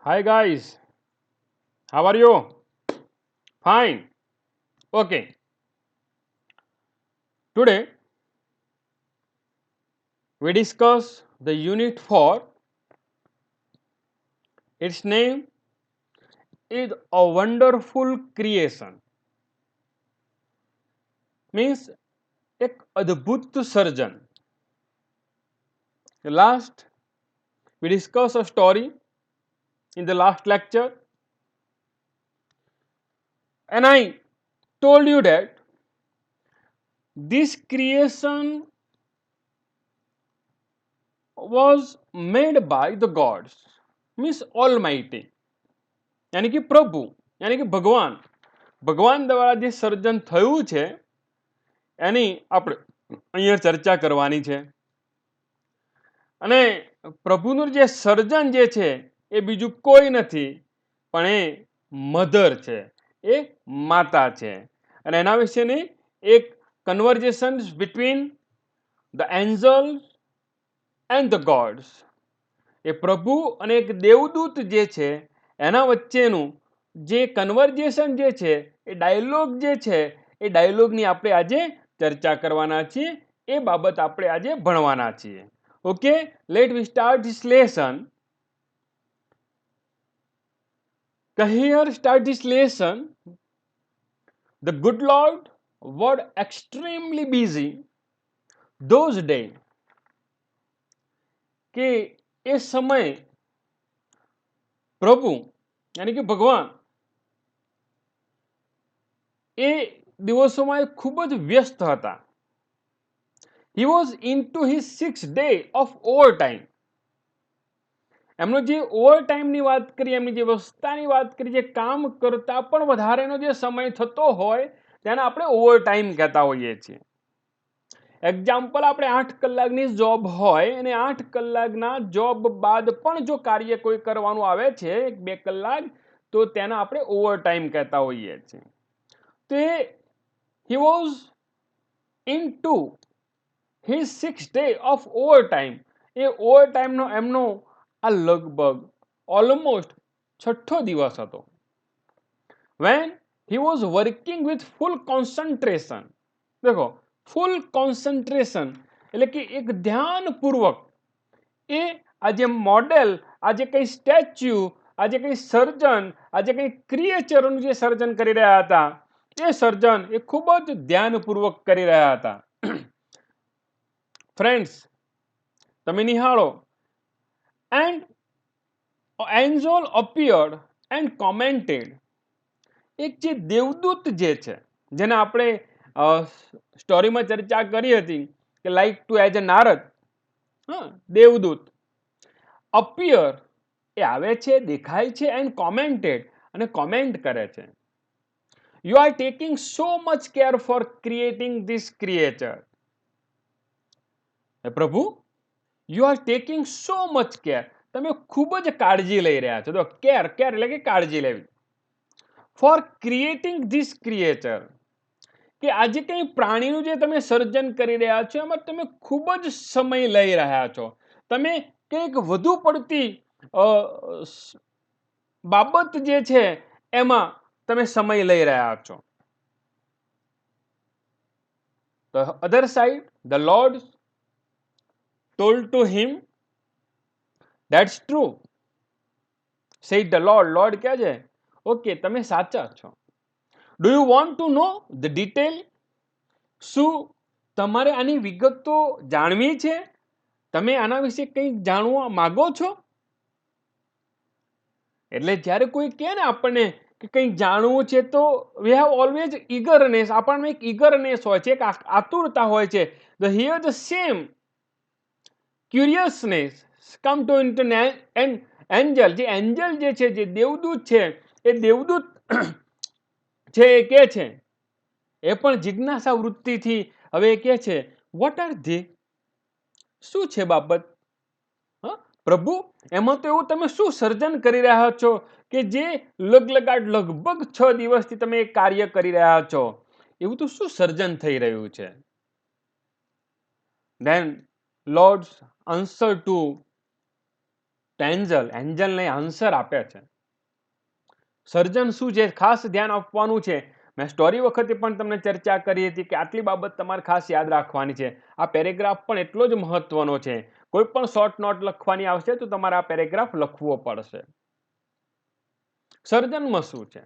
Hi guys, how are you? Fine. Okay. Today we discuss the unit 4. Its name is a wonderful creation. Means एक अद्भुत surgeon. Last we discussed a story in the last lecture and I told you that this creation was made by the gods means almighty यानी कि प्रभु यानी कि ભગવાન દ્વારા જે સર્જન થયું છે એની આપણે અહીંયા ચર્ચા કરવાની છે અને પ્રભુનું જે સર્જન જે છે એ બીજું કોઈ નથી પણ એ મધર છે એ માતા છે અને એના વિશેની એક conversation between the angels and the gods એ પ્રભુ અને એક દેવદૂત જે છે એના વચ્ચેનું જે કન્વર્ઝેશન જે છે એ ડાયલોગ જે છે એ ડાયલોગની આપણે આજે ચર્ચા કરવાના છીએ એ બાબત આપણે આજે ભણવાના છીએ okay late V start this lesson here start this lesson the good lord was extremely busy those days કે એ સમય પ્રભુ यानी कि ભગવાન એ દિવસોમાં ખૂબ જ વ્યસ્ત હતા he was into his 6th day of overtime એમનો જે ઓવરટાઈમની વાત કરી એમની જે વ્યવસ્થાની વાત કરી જે કામ કરતા પણ વધારેનો જે સમય થતો હોય તેને આપણે ઓવરટાઈમ કહેતા હોઈએ છીએ એક્ઝામ્પલ આપણે 8 કલાકની જોબ હોય અને 8 કલાકના જોબ બાદ પણ જો કાર્ય કોઈ કરવાનું આવે છે 2 કલાક તો તેને આપણે ઓવરટાઈમ કહેતા હોઈએ છીએ તે he was into his 6th day of overtime એ ઓવરટાઈમનો એમનો આ લગભગ ઓલમોસ્ટ છઠ્ઠો દિવસ હતો when he was working with full concentration देखो full concentration એટલે કે એક ધ્યાનપૂર્વક એ આ જે મોડેલ આ જે કંઈ સ્ટેચ્યુ આ જે કંઈ સર્જન આ જે કંઈ ક્રિએચરનું જે સર્જન કરી રહ્યા હતા એ સર્જન એ ખૂબ જ ધ્યાનપૂર્વક કરી રહ્યા હતા ફ્રેન્ડ્સ તમે નિહાળો and angel appeared and commented એક જે દેવદૂત જે છે જેને આપણે સ્ટોરીમાં ચર્ચા કરી હતી કે like to as a Narad દેવદૂત અપિયર એ આવે છે દેખાય છે એન્ડ કોમેન્ટેડ અને કોમેન્ટ કરે છે you are taking so much care for creating this creature પ્રભુ you are taking so much care તમે ખૂબ જ કાળજી લઈ રહ્યા છો તો કેર એટલે કે કાળજી લેવી ફોર ક્રિએટિંગ ધીસ ક્રિએચર કે આજે કંઈ પ્રાણીનું જે તમે સર્જન કરી રહ્યા છો એમાં તમે ખૂબ જ સમય લઈ રહ્યા છો તમે કંઈક વધુ પડતી બાબત જે છે એમાં તમે સમય લઈ રહ્યા છો The other side, the Lord told to him, that's true. Said the Lord. Lord કહે છે ઓકે તમે સાચા છો do you want to know the detail શું તમારે આની વિગતો જાણવી છે તમે આના વિશે કંઈક જાણવા માંગો છો એટલે જ્યારે કોઈ કહે ને આપણને કે કંઈક જાણવું છે તો વી હેવ ઓલવેઝ ઈગરનેસ આપણને એક ઈગરનેસ હોય છે એક આતુરતા હોય છે the here the same curiousness come to into angel જે એન્જલ જે છે જે દેવદૂત છે એ દેવદૂત છે એ કહે છે એ પણ જિજ્ઞાસા વૃત્તિથી હવે એ કહે છે વોટ આર ધે શું છે બાબત પ્રભુ એમાં તો એવું તમે શું સર્જન કરી રહ્યા છો કે જે લગભગ 6 દિવસથી તમે એક કાર્ય કરી રહ્યા છો એવું તો શું સર્જન થઈ રહ્યું છે then Lord's answer to તો એન્જલને આન્સર આપે છે. સર્જન શું છે ખાસ ધ્યાન આપવાનું છે. મેં સ્ટોરી વખતે પણ તમને ચર્ચા કરી હતી કે આટલી બાબત તમારે ખાસ યાદ રાખવાની છે. આ પેરેગ્રાફ પણ એટલો જ મહત્વનો છે. કોઈ પણ શોર્ટ નોટ લખવાની આવશે તો તમારે આ પેરેગ્રાફ લખવો પડશે. સર્જનમાં શું છે?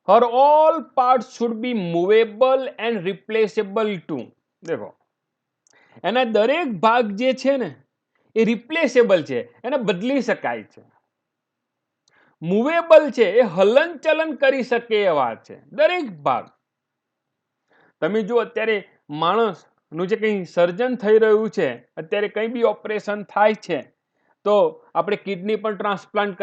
Her all parts should be movable and replaceable too. દેખો, એના દરેક ભાગ જે છે ને એ રિપ્લેસેબલ છે, એને બદલી શકાય છે. મૂવેબલ છે, એ હલનચલન કરી શકે એવા છે દરેક ભાગ. તમે જો અત્યારે માણસનું જે કંઈ સર્જન થઈ રહ્યું છે, અત્યારે કંઈ બી ઓપરેશન થાય છે તો આપણે કિડની પણ ટ્રાન્સપ્લાન્ટ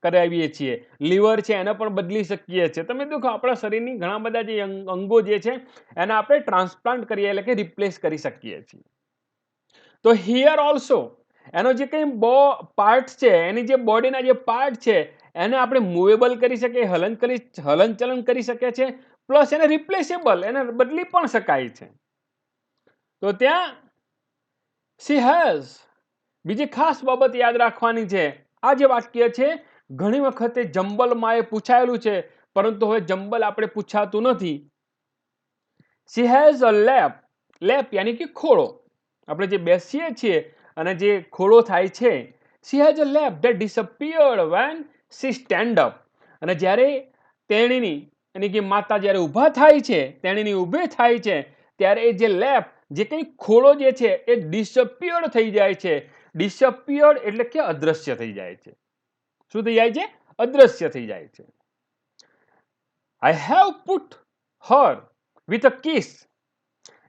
કરાવીએ છીએ, લીવર છે એને પણ બદલી શકીએ છીએ. તમે દેખો આપણા શરીરની ઘણા બધા જે અંગો જે છે એને આપણે ટ્રાન્સપ્લાન્ટ કરીએ એટલે કે રિપ્લેસ કરી શકીએ છીએ. તો હિયર ઓલ્સો એનો જે કંઈ પાર્ટ છે, એની જે બોડીના જે પાર્ટ છે એને આપણે મૂવેબલ કરી શકીએ, હલનચલન કરી શકીએ છીએ, પ્લસ એને રિપ્લેસેબલ, એને બદલી પણ શકાય છે. તો ત્યાં શી હેઝ, બીજી ખાસ બાબત યાદ રાખવાની છે. આ જે વાક્ય છે ઘણી વખતે જંબલમાં એ પૂછાયેલું છે, પરંતુ હવે જંબલ આપણે પૂછાતું નથી. શી હેઝ અ લેપ. લેપ યાની કે ખોળો. આપણે જે બેસીએ છીએ અને જે ખોળો થાય છે, she has a lap that disappeared when she stand up. અને જ્યારે તેણીની એટલે કે માતા જ્યારે ઊભા થાય છે, તેણીની ઊભી થાય છે, ત્યારે એ જે લેપ, જે કંઈ ખોળો જે છે એ ડિસઅપિયર્ડ થઈ જાય છે. ડિસઅપિયર્ડ એટલે કે અદ્રશ્ય થઈ જાય છે. શું થઈ જાય છે? અદ્રશ્ય થઈ જાય છે. I have put her with a kiss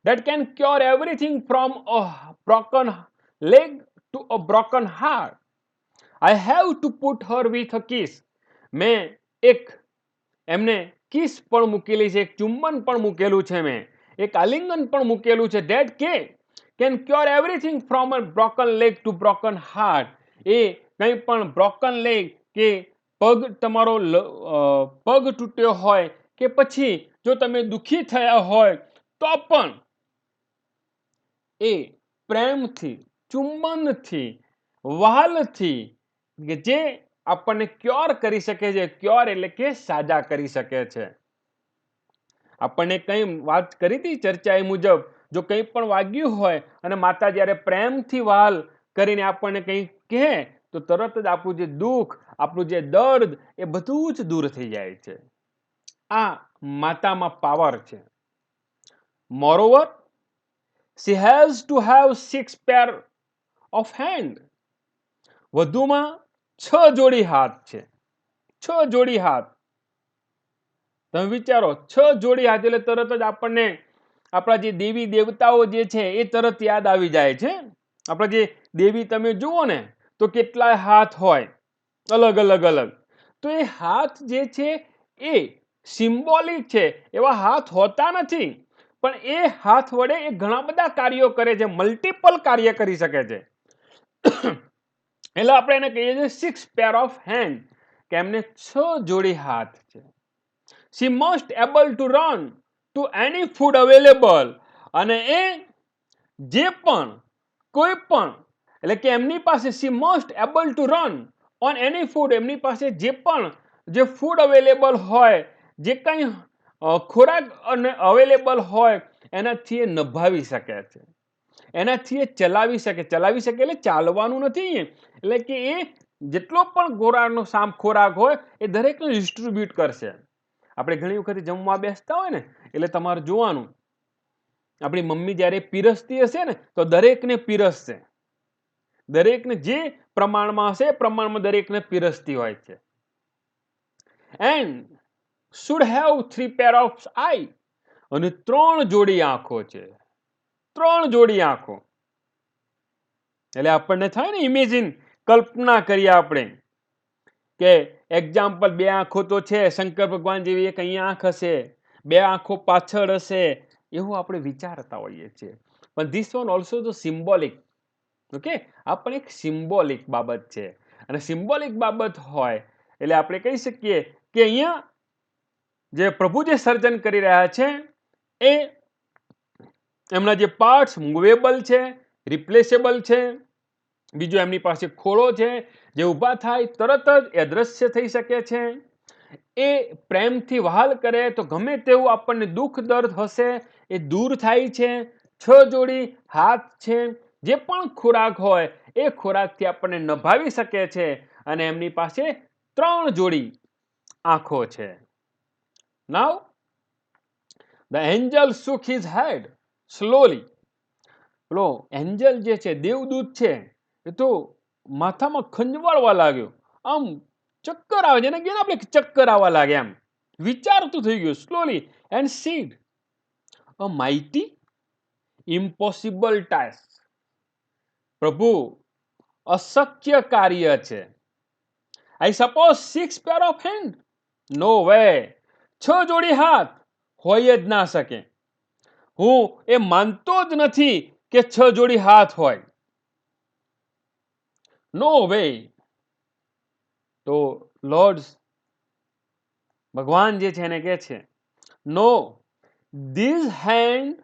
that can cure everything from a broken leg to a broken heart. I have to put her with a kiss. મેં એક એમને કિસ પણ મૂકેલી છે, એક ચુંબન પણ મૂકેલું છે, મેં એક આલિંગન પણ મૂકેલું છે. that can cure everything from a broken leg to broken heart. એ કંઈ પણ broken leg કે પગ તમારો પગ તૂટ્યો હોય કે પછી જો તમે દુખી થયા હોય તો પણ એ પ્રેમથી, ચુંબનથી, વહાલથી કે જે આપણને ક્યોર કરી શકે છે. ક્યોર એટલે કે સાજા કરી શકે છે. આપણને કંઈ વાત કરી હતી ચર્ચા એ મુજબ, જો કંઈ પણ વાગ્યું હોય અને માતા જ્યારે પ્રેમથી વહાલ કરીને આપણને કંઈ કહે તો તરત જ આપણું જે દુઃખ, આપણું જે દર્દ એ બધું જ દૂર થઈ જાય છે. આ માતામાં પાવર છે. મોરોવર she has to have 6 pair of hand. વધુમાં 6 જોડી હાથ છે. 6 જોડી હાથ. તમે વિચારો 6 જોડી હાથ એટલે તરત જ આપણને આપણા જે દેવી દેવતાઓ જે છે એ તરત યાદ આવી જાય છે. આપણા જે દેવી તમે જુઓ ને તો કેટલાય હાથ હોય, અલગ અલગ અલગ. તો એ હાથ જે છે એ સિમ્બોલિક છે. એવા હાથ હોતા નથી, પણ એ હાથ વડે એ ઘણા બધા કાર્યો કરે છે, મલ્ટિપલ કાર્ય કરી શકે છે. એટલે આપણે એને કહીએ છીએ 6 પેર ઓફ હેન્ડ, કે એમને 6 જોડી હાથ છે. she must able to run to any food available. અને એ જે પણ કોઈ પણ એટલે કે એમની પાસે she must able to run on any food, એમની પાસે જે પણ જે ફૂડ અવેલેબલ હોય, જે કંઈ ખોરાક અને અવેલેબલ હોય એનાથી એ નભાવી શકે છે, એનાથી એ ચલાવી શકે. ચલાવી શકે એટલે ચાલવાનું નથી, એટલે કે એ જેટલો પણ ખોરાક હોય એ દરેકને ડિસ્ટ્રીબ્યુટ કરશે. આપણે ઘણી વખત જમવા બેસતા હોય ને એટલે તમારે જોવાનું, આપણી મમ્મી જ્યારે પીરસતી હશે ને તો દરેકને પીરસશે. દરેકને જે પ્રમાણમાં હશે એ પ્રમાણમાં દરેકને પીરસતી હોય છે. And should have 3 pair of eye. અને 3 જોડી આંખો છે. 3 જોડી આંખો એટલે આપણને થાય ને ઇમેજિન, કલ્પના કરીએ આપણે કે એક્ઝામ્પલ 2 આંખો તો છે, શંકર ભગવાન જેવી એક અહીંયા આંખ હશે, 2 આંખો પાછળ હશે, એવું આપણે વિચારતા હોઈએ છીએ. પણ ધીસ વન ઓલ્સો તો સિમ્બોલિક. ઓકે, આ પણ એક સિમ્બોલિક બાબત છે. અને સિમ્બોલિક બાબત હોય એટલે આપણે કહી શકીએ કે અહીંયા જે પ્રભુ જે સર્જન કરી રહ્યા છે એ એમના જે પાર્ટ્સ મૂવેબલ છે, રિપ્લેસેબલ છે. બીજું એમની પાસે ખોળો છે, જે ઊભા થાય તરત જ એ અદ્રશ્ય થઈ શકે છે. એ પ્રેમથી વહાલ કરે તો ગમે તેવું આપણને દુઃખ દર્દ હશે એ દૂર થાય છે. 6 જોડી હાથ છે, જે પણ ખોરાક હોય એ ખોરાકથી આપણને નભાવી શકે છે. અને એમની પાસે 3 જોડી આંખો છે. નાઉ the angel shook his head slowly. પેલો એન્જલ જે છે, દેવદૂત છે, એ તો માથામાં ખંજવાળવા લાગ્યો. આમ ચક્કર આવે, જેને કહીએ આપણે ચક્કર આવવા લાગે, એમ વિચારતું થઈ ગયું. Slowly and said a mighty impossible task. પ્રભુ, અશક્ય કાર્ય છે. I suppose 6 pair of hand. No way. 6 જોડી હાથ હોય જ ના શકે. હું એ માનતો જ નથી કે 6 જોડી હાથ હોય. નો વે. તો લોર્ડ્સ ભગવાન જે છે એને કહે છે, no, these hand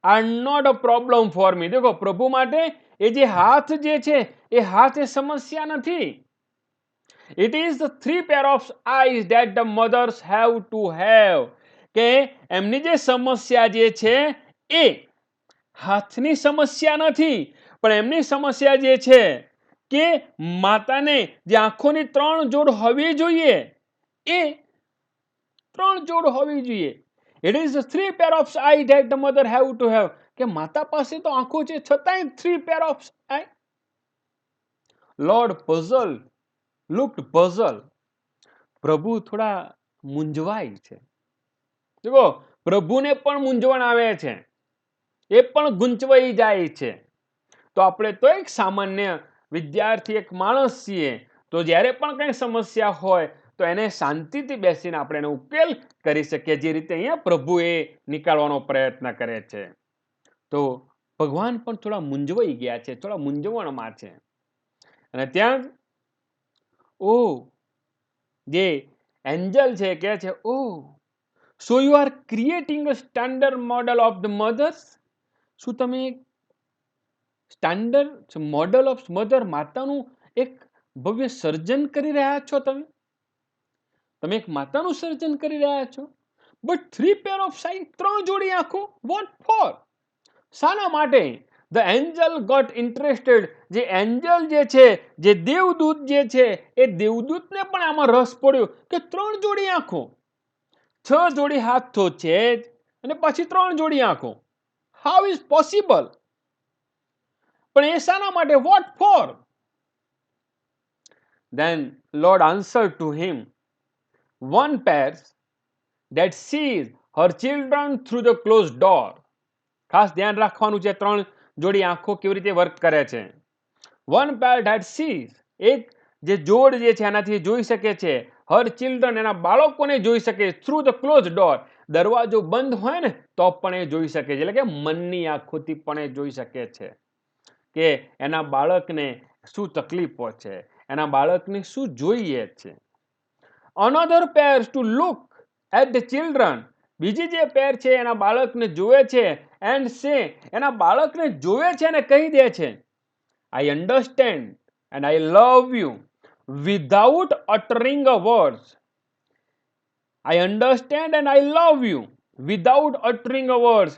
are not a problem for me. દેખો, પ્રભુ માટે એ જે હાથ જે છે એ હાથ એ સમસ્યા નથી. It is the 3 pair of eyes that the mothers have to have. કે એમની જે સમસ્યા જે છે એ હાથની સમસ્યા નથી, પણ એમની સમસ્યા જે છે કે માતાને જે આંખોની 3 જોડ હોવી જોઈએ એ 3 જોડ હોવી જોઈએ. It is the 3 pair of eye that the mother have to have. કે માતા પાસે તો આંખો છે, છતાંય 3 pair of eye. Lord puzzle looked puzzle. પ્રભુ થોડા મૂંઝવાય છે. જુઓ, પ્રભુને પણ મૂંઝવણ આવે છે, એ પણ ગૂંચવાઈ જાય છે. તો આપણે તો એક સામાન્ય વિદ્યાર્થી, એક માણસ છીએ. તો જ્યારે પણ કંઈ સમસ્યા હોય તો એને શાંતિથી બેસીને આપણે એનો ઉકેલ કરી શકીએ, જે રીતે અહીંયા પ્રભુ એ નીકાળવાનો પ્રયત્ન કરે છે. તો ભગવાન પણ થોડા મૂંઝવાઈ ગયા છે, થોડા મૂંઝવણમાં છે. અને ત્યાં ઓ જે એન્જલ છે કહે છે, oh so you are creating a standard model of the mothers. શું તમે સ્ટાન્ડર્ડ મોડલ ઓફ મધર, માતાનું એક ભવ્ય સર્જન કરી રહ્યા છો? તમે એક માતાનું સર્જન કરી રહ્યા છો. બટ 3 પેર ઓફ સાઈ, 3 જોડી આંખો, વોટ ફોર? શાના માટે? The angel got interested. જે એન્જલ જે છે, જે દેવદૂત જે છે, એ દેવદૂતને પણ આમાં રસ પડ્યો કે 3 જોડી આંખો, 6 જોડી હાથ તો છે જ, અને પછી 3 જોડી આંખો. How is possible? પણ એ શાના માટે? What for? Then Lord answered to him, one pair that sees her children through the closed door. ખાસ ધ્યાન રાખવાનું છે 3 જોડી આંખો કેવી રીતે વર્ક કરે છે. one pair that sees, એક જે જોડ જે છે એનાથી જોઈ શકે છે. her children, એના બાળકોને જોઈ શકે. through the closed door, દરવાજો બંધ હોય ને તો પણ એ જોઈ શકે છે. એટલે કે મનની આંખોથી પણ એ જોઈ શકે છે કે એના બાળકને શું તકલીફો છે, એના બાળકને શું જોઈએ છે. another pair to look at the children, બીજી જે પેર છે એના બાળકને જોવે છે. and say, એના બાળકને જોવે છે અને કહી દે છે, I understand and I love you without uttering a word. I understand and I love you without uttering a word.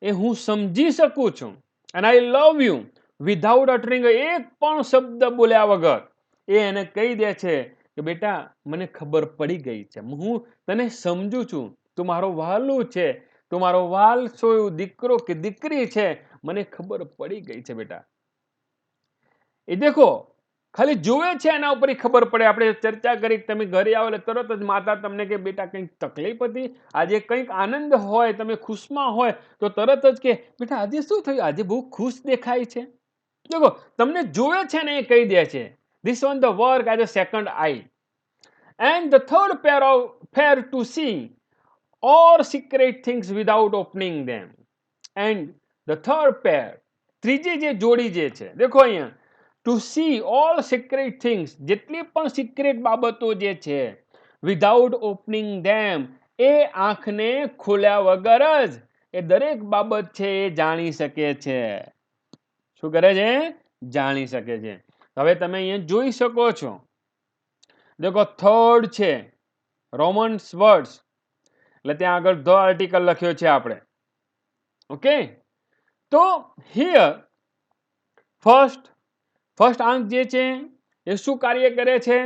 એ હું સમજી શકું છું, and I love you without uttering, એક પણ શબ્દ બોલ્યા વગર એ એને કહી દે છે કે બેટા, મને ખબર પડી ગઈ છે, હું તને સમજુ છું, તું મારો વહાલું છે, તું મારો વાલસો દીકરો કે દીકરી છે, મને ખબર પડી ગઈ છે બેટા. એ દેખો, ખાલી જોવે છે એના ઉપર ખબર પડે. આપણે ચર્ચા કરી, તમે ઘરે આવો એટલે તરત જ માતા તમને કે બેટા કંઈક તકલીફ હતી, આજે કંઈક આનંદ હોય, તમે ખુશમાં હોય તો તરત જ કે બેટા આજે શું થયું, આજે બહુ ખુશ દેખાય છે. દેખો, તમને જોવે છે ને એ કહી દે છે. This one the work as a second eye. And the third pair to see all secret things without opening them. And the third pair, ત્રીજી જે જોડી જે છે, દેખો અહીંયા, to see all secret things, જેટલી પણ સિક્રેટ બાબતો જે છે, વિધાઉટ ઓપનિંગ ધેમ, એ આંખને ખોલ્યા વગર જ એ દરેક બાબત છે એ જાણી શકે છે. શું કરે છે? જાણી શકે છે. હવે તમે અહીંયા જોઈ શકો છો, દેખો થર્ડ છે રોમન્સ વર્ડ્સ, એટલે ત્યાં આગળ ધ આર્ટિકલ લખ્યો છે આપણે. ઓકે, તો હિયર ફર્સ્ટ આંક જે છે એ શું કાર્ય કરે છે?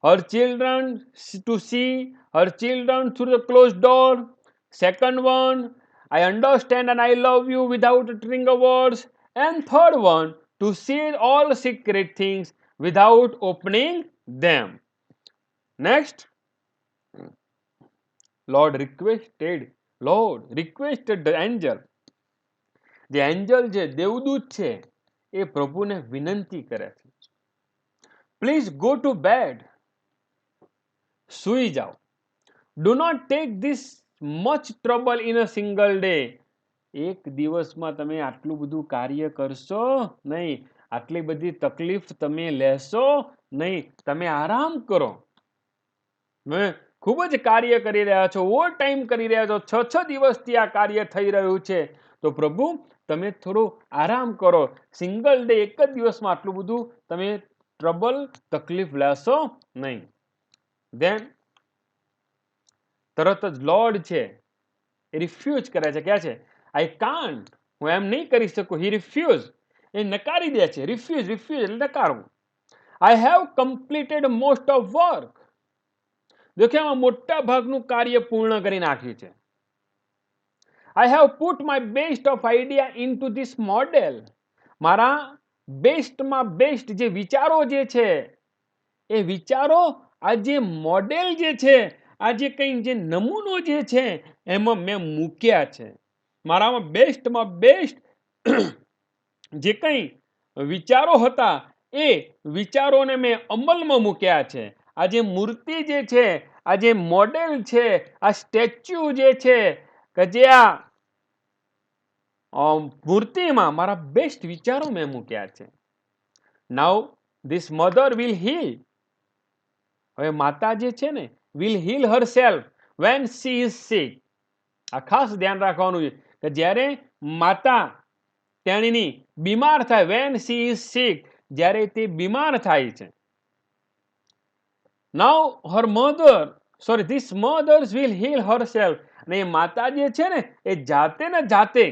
Her children to see her children through the close door. Second one, I understand and I love you without uttering a words. And third one, to see all secret things without opening them. Next, Lord requested the angel. જે Angel છે, દેવદૂત છે, એ પ્રભુને વિનંતી કરે છે, please go to bed, સૂઈ જાઓ. Do not take this much trouble in a single day. એક દિવસમાં તમે આટલું બધું કાર્ય કરશો નહીં, આટલી બધી તકલીફ તમે લેશો નહીં, તમે આરામ કરો. ખૂબ જ કાર્ય કરી રહ્યા છો, ઓવર ટાઈમ કરી રહ્યા છો, 6 દિવસથી આ કાર્ય થઈ રહ્યું છે, તો પ્રભુ તમે થોડો આરામ કરો. સિંગલ ડે, એક જ દિવસમાં આટલું બધું તમે ટ્રબલ તકલીફ લેશો નહીં. ધેન તરત જ લોર્ડ છે એ રિફ્યુઝ કરે છે, ક્યાં છે? આઈ કાન્ટ, હું એમ નહીં કરી શકું. હી રિફ્યુઝ, એ નકારી દે છે. રિફ્યુઝ એટલે નકારવું. I have completed most of work. દેખો એમાં મોટા ભાગનું કાર્ય પૂર્ણ કરી નાખ્યું છે. I have put my best of idea into this model. મારા બેસ્ટમાં બેસ્ટ જે વિચારો જે છે, એ વિચારો આ જે મોડેલ જે છે, આ જે કંઈ જે નમૂનો જે છે એમાં મેં મૂક્યા છે. મારામાં બેસ્ટમાં બેસ્ટ જે કંઈ વિચારો હતા એ વિચારોને મેં અમલમાં મૂક્યા છે. આ જે મૂર્તિ જે છે, આ જે મોડેલ છે, આ સ્ટેચ્યુ જે છે, કે જે આ મૂર્તિમાં મારા બેસ્ટ વિચારો મેં મૂક્યા છે. Now this mother will heal. હવે માતા જે છે ને, will heal herself when she is sick. આ ખાસ ધ્યાન રાખવાનું છે કે જ્યારે માતા તેણીની બીમાર થાય, વેન સી ઇઝ સિક, જ્યારે તે બીમાર થાય છે. Now her mother this mothers will heal herself. અને એ માતા જે છે ને, એ જાતે ને જાતે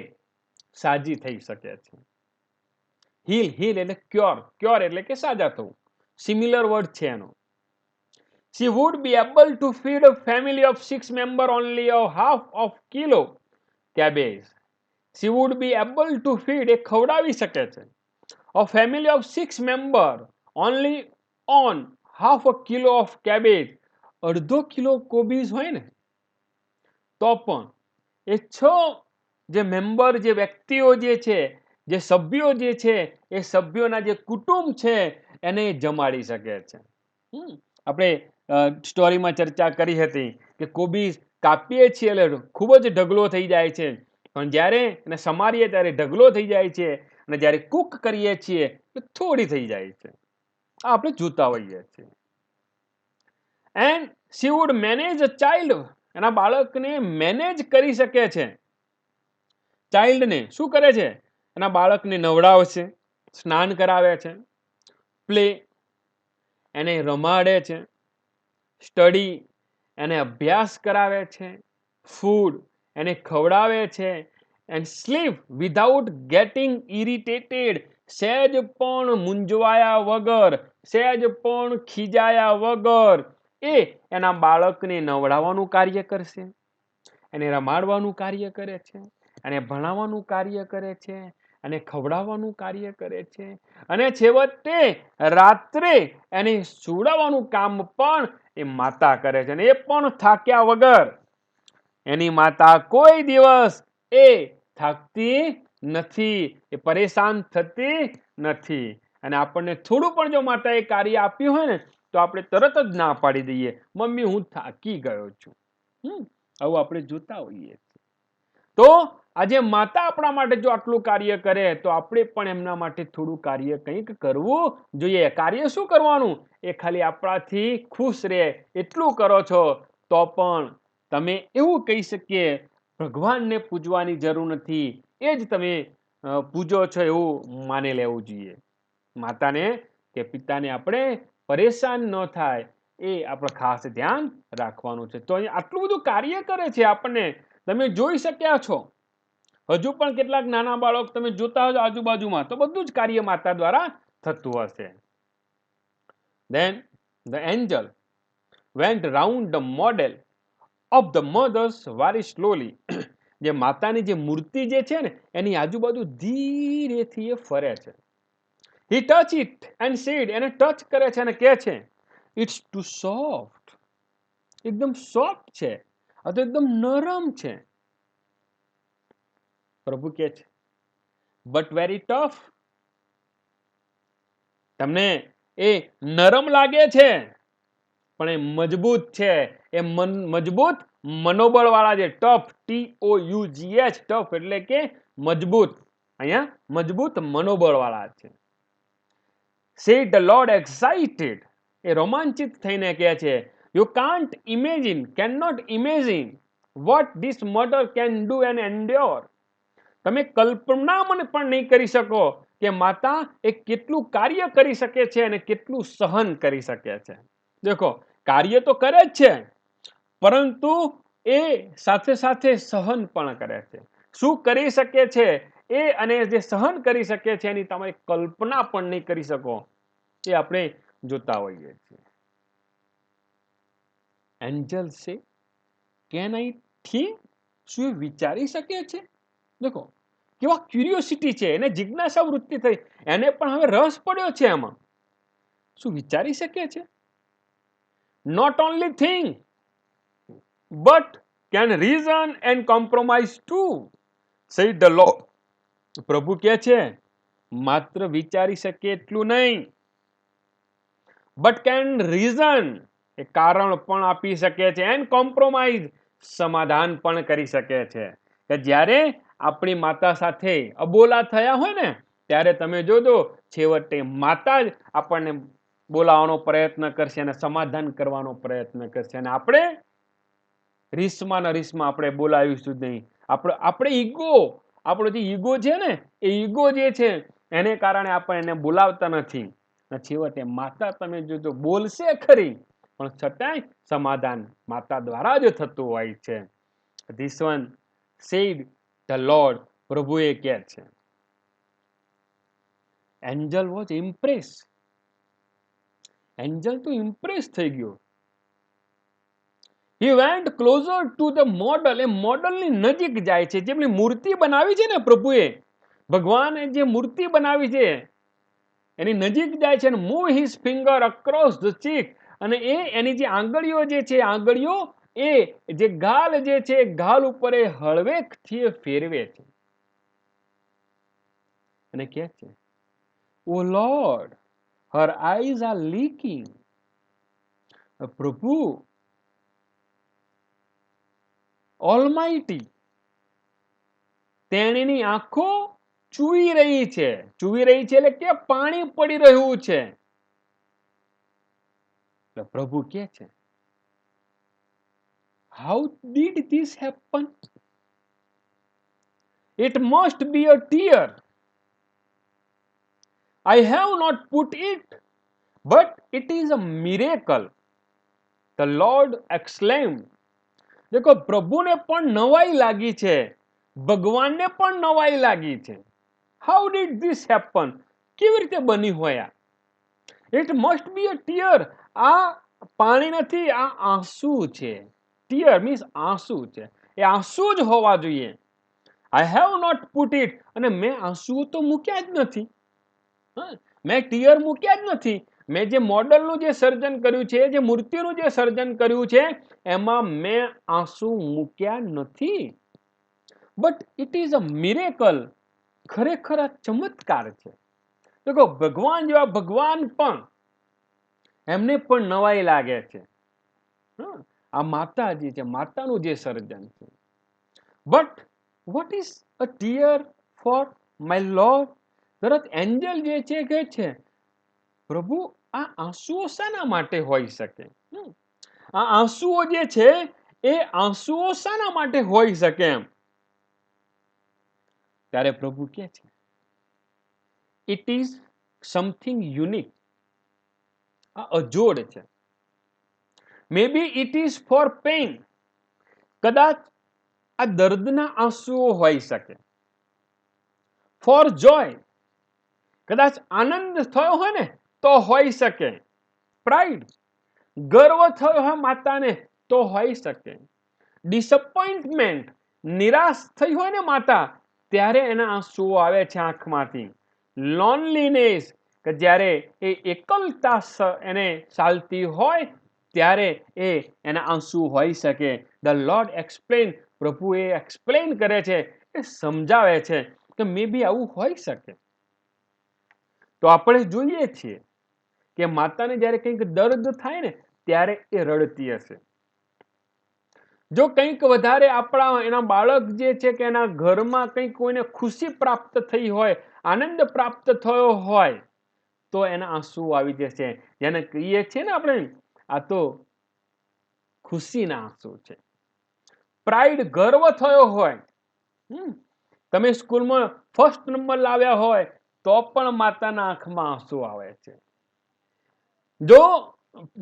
સાજી થઈ શકે છે. હીલ એટલે ક્યોર એટલે કે સાજા થવું. સિમિલર વર્ડ છે એનો. She would be able to feed a family of 6 members only a half of kilo cabbage. She would be able to feed, એ ખવડાવી શકે છે, a family of 6 members only on half a kilo of cabbage. અડધો kilo કોબીજ હોય ને તો પણ એ 6 જે મેમ્બર, જે વ્યક્તિઓ જે છે, જે સભ્યો જે છે, એ સભ્યોના જે કુટુંબ છે એને જમાડી શકે છે. આપણે સ્ટોરીમાં ચર્ચા કરી હતી કે કોબીજ કાપીએ છીએ એટલે ખૂબ જ ઢગલો થઈ જાય છે, પણ જ્યારે એને સમારીએ ત્યારે ઢગલો થઈ જાય છે, અને જ્યારે કુક કરીએ છીએ તો થોડી થઈ જાય છે. આ આપણે જોતા હોઈએ છીએ. And she would manage a child. એના બાળકને મેનેજ કરી શકે છે. ચાઇલ્ડને શું કરે છે? એના બાળકને નવડાવે છે, સ્નાન કરાવે છે, પ્લે એને રમાડે છે, સ્ટડી એને અભ્યાસ કરાવે છે, ફૂડ એને ખવડાવે છે, and sleep without getting irritated. સહેજ પણ મૂંઝવાયા વગર, સહેજ પણ ખીજાયા વગર એ એના બાળકને નવડાવવાનું કાર્ય કરશે, એને રમાડવાનું કાર્ય કરે છે, એને ભણાવવાનું કાર્ય કરે છે, અને ખવડાવવાનું કાર્ય કરે છે, અને છેવટે રાત્રે એને સુડાવવાનું કામ પણ એ માતા કરે છે. અને એ પણ થાક્યા વગર. એની માતા કોઈ દિવસ એ થાકતી નથી, એ પરેશાન થતી નથી. અને આપણને થોડું પણ જો માતાએ કાર્ય આપ્યું હોય ને તો આપણે તરત જ ના પાડી દઈએ, મમ્મી હું થાકી ગયો છું. આવું આપણે જોતા હોઈએ. તો આજે માતા આપણા માટે જો આટલું કાર્ય કરે તો આપણે પણ એમના માટે થોડું કાર્ય કંઈક કરવું જોઈએ. કાર્ય શું કરવાનું? એ ખાલી આપણાથી ખુશ રહે એટલું કરો છો તો પણ તમે એવું કહી શકીએ, ભગવાનને પૂજવાની જરૂર નથી, એ જ તમે પૂજો છો એવું માની લેવું જોઈએ. માતાને કે પિતાને આપણે પરેશાન ન થાય એ આપણે ખાસ ધ્યાન રાખવાનું છે. તો અહીં આટલું બધું કાર્ય કરે છે આપણને તમે જોઈ શક્યા છો. હજુ પણ કેટલાક નાના બાળક તમે જોતા હશો આજુબાજુમાં, તો બધું જ કાર્ય માતા દ્વારા થતું હશે. Then the angel went round the model of the mothers very slowly. જે માતાની જે મૂર્તિ જે છે ને એની આજુબાજુ ધીરેથી એ ફરે છે. He touch it and said, એને ટચ કરે છે અને કહે છે, it's too soft. એકદમ સોફ્ટ છે, આ તો એકદમ નરમ છે. પ્રભુ કહે છે, but very tough. તમને એ નરમ લાગે છે પણ એ મજબૂત છે. એ મજબૂત મનોબળ વાળા છે. ટફ, TOUGH, ટફ એટલે કે મજબૂત. અહીંયા મજબૂત મનોબળ વાળા છે. Said the Lord excited. એ રોમાંચિત થઈને કહે છે, you cannot imagine what this mother can do and endure. તમે કલ્પના પણ નહીં કરી શકો કે માતા એ કેટલું કાર્ય કરી શકે છે અને કેટલું સહન કરી શકે છે. દેખો, કાર્ય તો કરે જ છે પરંતુ એ સાથે સાથે સહન પણ કરે છે. શું કરી શકે છે એ અને જે સહન કરી શકે છે એની તમે કલ્પના પણ નહીં કરી શકો. એ આપણે જોતા હોઈએ છીએ. એન્જલ સે, કેન આઈ થિંક? શું એ વિચારી શકે છે? દેખો કેવા ક્યુરિયોસિટી છે, એને જિજ્ઞાસા વૃત્તિ થઈ, એને પણ હવે રસ પડ્યો છે એમાં. શું વિચારી શકે છે? Not only think, but can reason and compromise too, said the Lord. પ્રભુ કહે છે, માત્ર વિચારી શકે એટલું નહીં, but can reason, એ કારણ પણ આપી શકે છે, and compromise, સમાધાન પણ કરી શકે છે. કે જ્યારે આપણી માતા સાથે અબોલા થયા હોય ને ત્યારે તમે જોજો છેવટે માતા જ આપણને બોલાવવાનો પ્રયત્ન કરશે અને સમાધાન કરવાનો પ્રયત્ન કરશે અને આપણે રીસમાં આપણે બોલાવીશું નહીં. આપણે ઈગો, આપણો જે ઈગો છે ને એ ઈગો જે છે એને કારણે આપણે એને બોલાવતા નથી. છેવટે માતા તમે જોજો બોલશે ખરી પણ છતાંય સમાધાન માતા દ્વારા જ થતું હોય છે. This one said the Lord. પ્રભુએ કહે છે. Angel was Impress. એન્જલ તો ઇમ્પ્રેસ થઈ ગયો. He went closer to the model. એ મોડલની નજીક જાય છે. જેમની મૂર્તિ બનાવી છે ને પ્રભુએ, ભગવાને જે મૂર્તિ બનાવી છે એની નજીક જાય છે અને move his finger across the cheek, અને એની જે આંગળીઓ જે છે આંગળીઓ એ જે ગાલ જે છે ગાલ ઉપર એ હળવેકથી એ ફેરવે છે અને કહે છે, oh lord, her eyes are leaking. પ્રભુ ઓલમાઇટી, તેણીની આંખો ચૂવી રહી છે. ચૂવી રહી છે એટલે કે પાણી પડી રહ્યું છે. પ્રભુ કહે છે, how did this happen? It must be a tear. I have not put it, but it is a miracle. The Lord exclaimed. દેખો પ્રભુને પણ નવાઈ લાગી છે, ભગવાનને પણ નવાઈ લાગી છે. How did this happen? કેવી રીતે બની હોય આ? It must be a tear. આ પાણી નથી, આ આંસુ છે. Tear means આંસુ છે. એ આંસુ જ હોવા જોઈએ. I have not put it. અને મેં આંસુઓ તો મૂક્યા જ નથી. મેં ટીયર મૂક્યા જ નથી. મેં જે મોડલનું જે સર્જન કર્યું છે, જે મૂર્તિનું જે સર્જન કર્યું છે એમાં મેં આંસુ મૂક્યા નથી. But it is a miracle. ખરેખર આ ચમત્કાર છે. દેખો ભગવાન જેવા ભગવાન પણ એમને પણ નવાઈ લાગે છે. આ માતાજી છે, માતાનું જે સર્જન છે. But what is a tear for my lord? તરત એન્જલ જે છે કહે છે, પ્રભુ આ આંસુઓ શાના માટે હોઈ શકે? આ આંસુઓ જે છે એ આંસુઓ શાના માટે હોઈ શકે એમ? ત્યારે પ્રભુ કહે છે, ઇટ ઇઝ સમથિંગ યુનિક. આ અજોડ છે. મે B it is four pain, કદાચ આ દર્દના આંસુઓ હોઈ શકે. ફોર જોય, કદાચ આનંદ થયો હોય ને તો હોઈ શકે. પ્રાઇડ, ગર્વ થયો હોય માતાને તો હોઈ શકે. ડિસઅપોઇન્ટમેન્ટ, નિરાશ થઈ હોય ને માતા ત્યારે એના આંસુઓ આવે છે આંખમાંથી. લોનલીનેસ, કે જ્યારે એ એકલતા એને ચાલતી હોય ત્યારે એના આંસુ હોઈ શકે. ધ લોર્ડ એક્સપ્લેન, પ્રભુ એ એક્સપ્લેન કરે છે, એ સમજાવે છે કે મે બી આવું હોઈ શકે. તો આપણે જોઈએ છીએ કે માતાને જ્યારે કંઈક દર્દ થાય ને ત્યારે એ રડતી હશે. જો કંઈક વધારે આપણા એના બાળક જે છે કે એના ઘરમાં કંઈક કોઈને ખુશી પ્રાપ્ત થઈ હોય, આનંદ પ્રાપ્ત થયો હોય તો એના આંસુ આવી જશે. જેને કહીએ છીએ ને આપણે, આ તો ખુશીના આંસુ છે. પ્રાઇડ, ગર્વ થયો હોય, તમે સ્કૂલમાં ફર્સ્ટ નંબર લાવ્યા હોય તો પણ માતાના આંખમાં આંસુ આવે છે. જો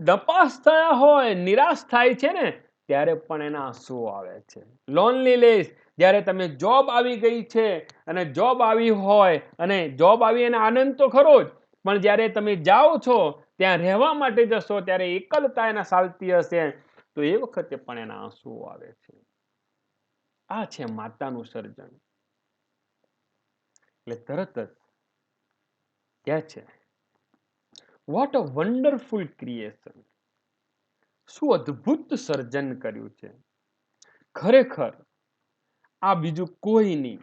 નપાસ થયા હોય, નિરાશ થાય છે ને ત્યારે પણ એના આંસુ આવે છે. લોનલીનેસ, જ્યારે તમે જોબ આવી ગઈ છે અને જોબ આવી હોય અને જોબ આવી એને આનંદ તો ખરો જ, પણ જ્યારે તમે જાઓ છો ત્યાં રહેવા માટે જશો ત્યારે એકલતા એના ચાલતી હશે તો એ વખતે પણ એના આંસુ આવે છે. આ છે માતાનું સર્જન. એટલે તરત જ કહે છે, વોટ અ વન્ડરફુલ ક્રિએશન, શું અદ્ભુત સર્જન કર્યું છે. ખરેખર આ બીજું કોઈ નહીં,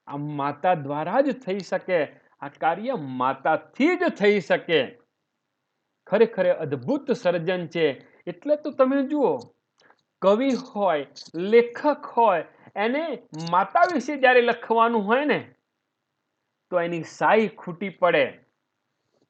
આ માતા દ્વારા જ થઈ શકે. આ કાર્ય માતાથી જ થઈ શકે. ખરેખર અદ્ભુત સર્જન છે. એટલે તો તમે જુઓ, કવિ હોય, લેખક હોય, એને માતા વિશે જ્યારે લખવાનું હોય ને તો એની સાઈ ખૂટી પડે.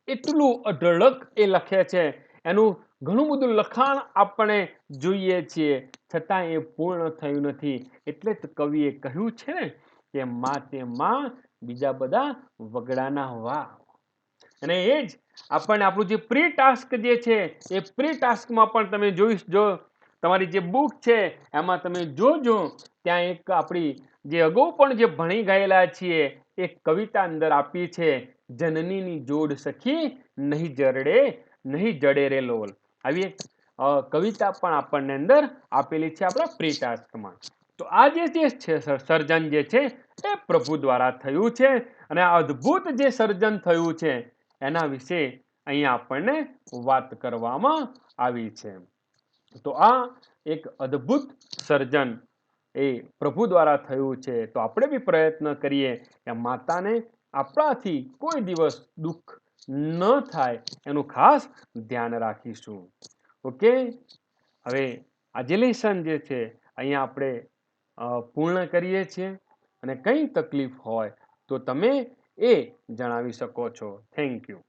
એટલું અઢળક એ લખે છે. એનું ઘણું બધું લખાણ આપણે જોઈએ છીએ, છતાં એ પૂર્ણ થયું નથી. એટલે જ કવિએ કહ્યું છે ને કે માં તે માં, બીજા બધા વગડાના વા. અને એ જ આપણને આપણું જે પ્રી ટાસ્ક જે છે એ પ્રી ટાસ્કમાં પણ તમે જો તમારી જે બુક છે એમાં તમે જોજો, ત્યાં એક આપણી જે અગાઉ પણ જે ભણી ગયેલા છીએ એક કવિતા અંદર આપી છે, જનનીની જોડ સખી નહીં જરડે નહીં જડે રે લોલ. આવી એક કવિતા પણ આપણને અંદર આપેલી છે આપણા પ્રી ટાસ્કમાં. તો આ જે છે સર્જન જે છે એ પ્રભુ દ્વારા થયું છે. અને આ અદ્ભુત જે સર્જન થયું છે એના વિશે અહીંયા આપણને વાત કરવામાં આવી છે. તો આ એક અદ્ભુત સર્જન એ પ્રભુ દ્વારા થયું છે. તો આપણે બી પ્રયત્ન કરીએ કે માતાને આપણાથી કોઈ દિવસ દુઃખ ન થાય એનું ખાસ ધ્યાન રાખીશું. ઓકે, હવે આજે લેસન જે છે અહીંયા આપણે પૂર્ણ કરીએ છીએ. અને કંઈ તકલીફ હોય તો તમે એ જણાવી શકો છો. Thank you.